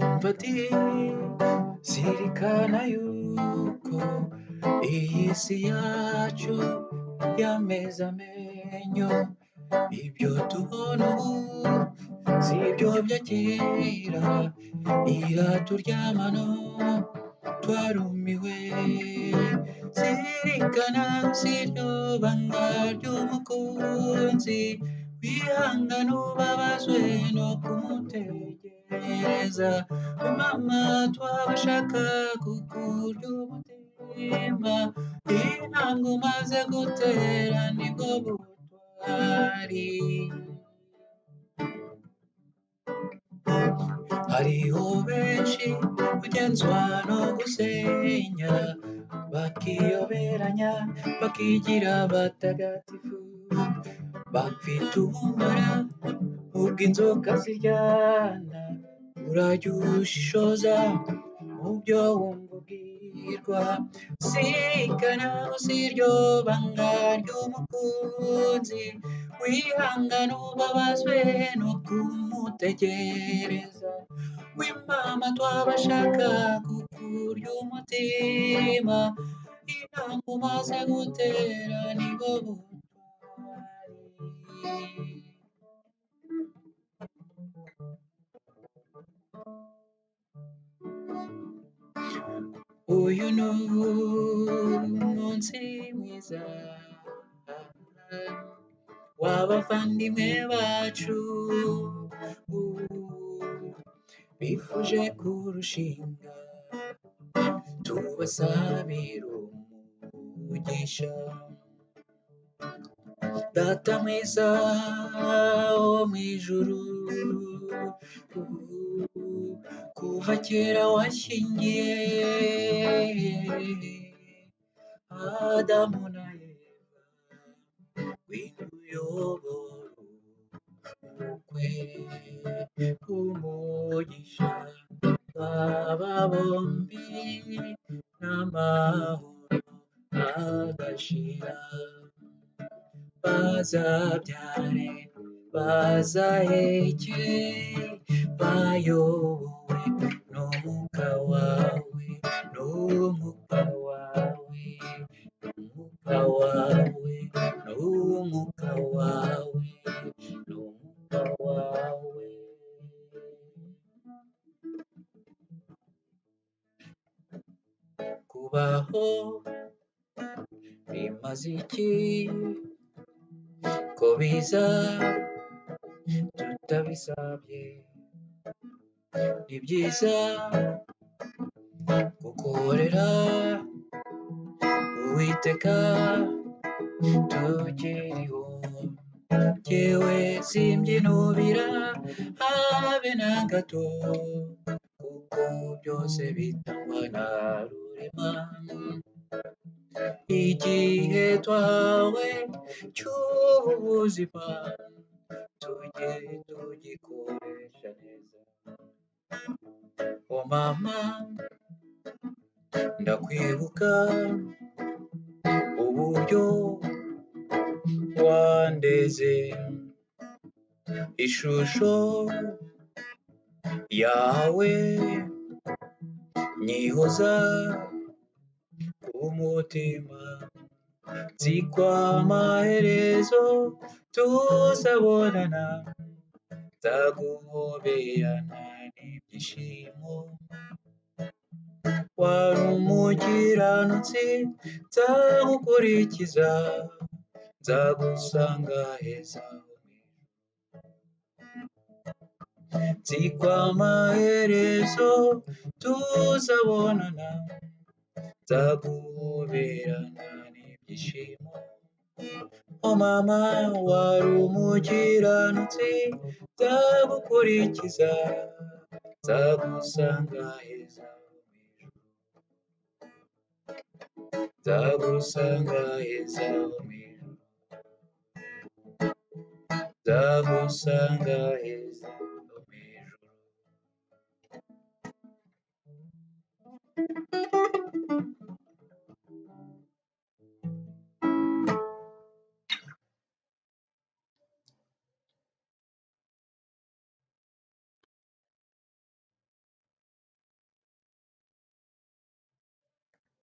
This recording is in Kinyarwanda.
Umfati zirikana yuko iyi si yacu yameze amenyo, ibyo tubona ubu si ibyo bya kera, iraturyamano twarumiwe. Zirikana siryo banga ry'umukunzi, wihangana ubabazwe no kumutegereza. We mama twabashaka kukurya umutima, intambwe umaze gutera nibwo butwari. Hariho benshi bagenzwa no gusenya, bakiyoberanya bakigira abatagatifu, bafite ubumara ubw'inzoka ziryana. Urajya ushishoza mu byo wumva ubwirwa, zirikana siryo banga ry'umukunzi, wihangana ubabazwe no kumutegereza. We mama twabashaka kukurya umutima, intambwe umaze gutera nibwo butwari. Uyu ni umunsi mwiza w'abavandimwe bacu, bifuje kurushinga, tubasabira umugisha. Data mwiza wo mu ijuru, kuva kera washyingiye Adamu na Eva, wino uyobora ubukwe, umugisha baba bombi n'amahoro agashira. Bazabyare bazaheke, bayobowe n'umwuka wawe, n'umwuka wawe, n'umwuka wawe, n'umwuka wawe, n'umwuka wawe. Kubaho bimaze iki ko biza tutabisabye? Ni byiza gukorera Uwiteka tukiriho. Jyewe simbyinubira habe na gato, kuko byose bitangwa na Rurema. Igihe twawe cy'ubuzima tujye tugikoresha neza. O mama ndakwibuka uburyo wandeze, ishusho yawe nyihoza ku mutima, nzi ko amaherezo tuzabonana, nzaguhoberana n'ibyishimo. Wari umukiranutsi nzagukurikiza, nzagusanga heza ho mu ijuru. Nzi ko amaherezo tuzabonana, nzaguhoberana n'ibyishimo. O mama wari umukiranutsi nzagukurikiza, nzagusanga heza ho mu ijuru, nzagusanga heza ho mu ijuru, nzagusanga heza.